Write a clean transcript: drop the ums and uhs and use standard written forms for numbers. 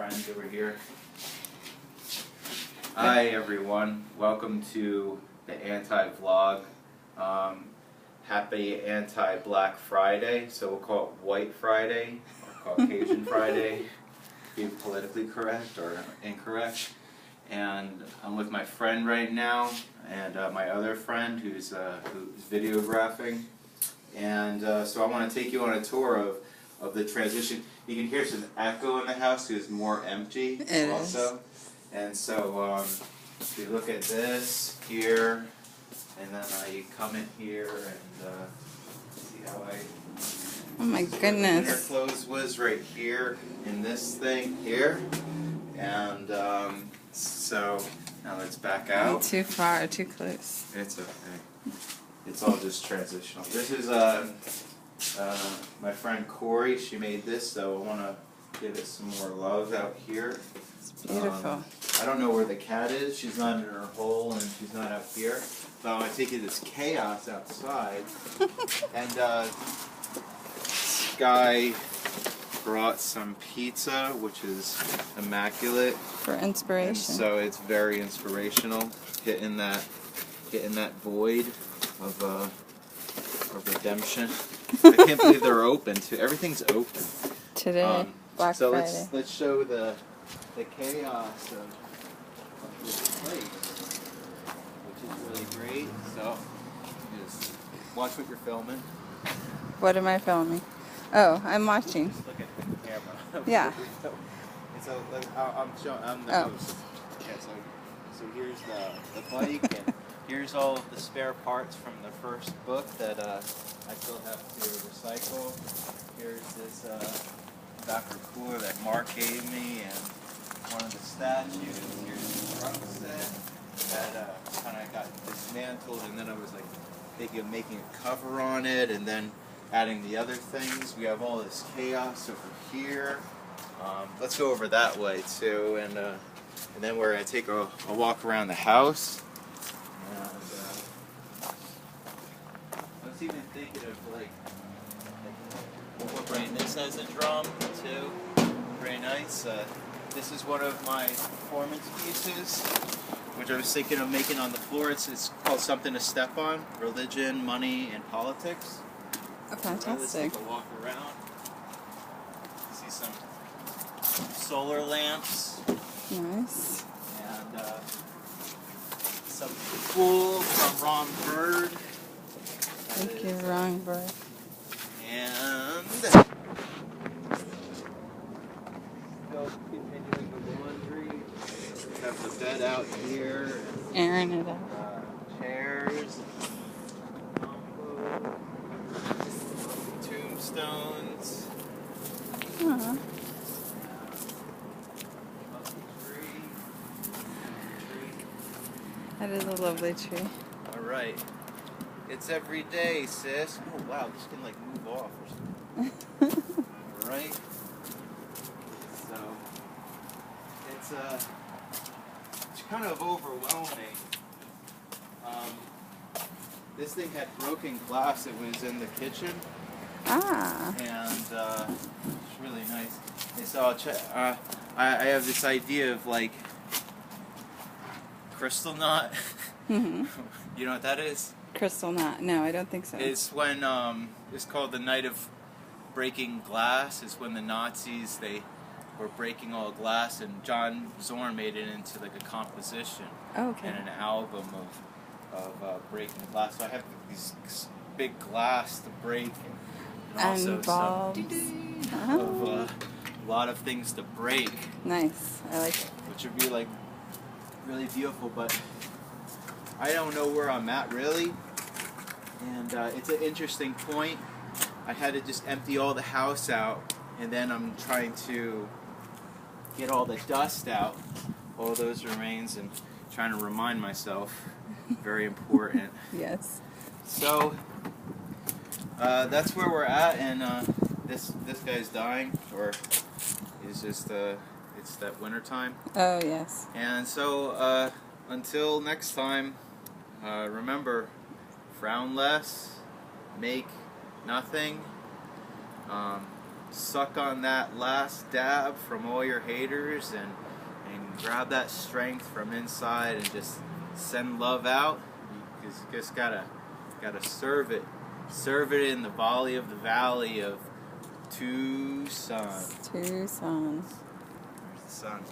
friends over here. Hi everyone, welcome to the anti-vlog. Happy anti-Black Friday, so we'll call it White Friday or Caucasian Friday, be politically correct or incorrect. And I'm with my friend right now, and my other friend who's videographing. And so I want to take you on a tour of the transition. You can hear some echo in the house because it's more empty also. And so if you look at this here, and then you come in here and see how oh my goodness. Winter clothes was right here in this thing here. And so now let's back out. Too far, too close. It's okay. It's all just transitional. This is my friend Corey. She made this, so I want to give it some more love out here. It's beautiful. I don't know where the cat is. She's not in her hole, and she's not up here. But I want to take you to this chaos outside. And this guy brought some pizza, which is immaculate. For inspiration. And so it's very inspirational, hitting that void of redemption. I can't believe they're open too. Everything's open Today, Black so Friday. let's show the chaos of this place, which is really great. So just watch what you're filming. What am I filming? Oh, I'm watching. Just look at the camera. Yeah. So I'm the host. Yeah, so here's the bike, and here's all of the spare parts from the first book that I still have to recycle. Here's this Dr. Cooler that Mark gave me, and one of the statues. Here's the truck set that kind of got dismantled, and then I was like thinking of making a cover on it, and then adding the other things. We have all this chaos over here. Let's go over that way too, and then we're gonna take a walk around the house. And I was even thinking of like incorporating this as a drum too. Very nice. This is one of my performance pieces, which I was thinking of making on the floor. It's called Something to Step On: Religion, Money, and Politics. Oh, fantastic. Let's take a walk around. See some solar lamps. Nice. And some wool from Ron Bird. Thank you, Ron Bird. And still continuing the laundry. We have the bed out here. Airing it out. Chairs. Tombstones. Aww. That is a lovely tree. Alright. It's every day, sis. Oh wow, this can like move off or something. Alright. So it's kind of overwhelming. This thing had broken glass. It was in the kitchen. Ah. And it's really nice. And so I have this idea of like crystal knot. Mm-hmm. You know what that is? Crystal knot. No, I don't think so. It's when it's called the Night of Breaking Glass. It's when the Nazis they were breaking all glass, and John Zorn made it into like a composition okay. and an album of breaking glass. So I have these big glass to break, and also bulbs. of a lot of things to break. Nice. I like it. Which would be like really beautiful, but I don't know where I'm at really. And it's an interesting point. I had to just empty all the house out, and then I'm trying to get all the dust out, all those remains, and trying to remind myself. Very important. Yes. So that's where we're at, and this guy's dying, or is just it's that winter time. Oh yes. And so until next time, remember, frown less, make nothing. suck on that last dab from all your haters and grab that strength from inside and just send love out. Because you just gotta serve it in the volley of the valley of Tucson. Tucson. There's the sun.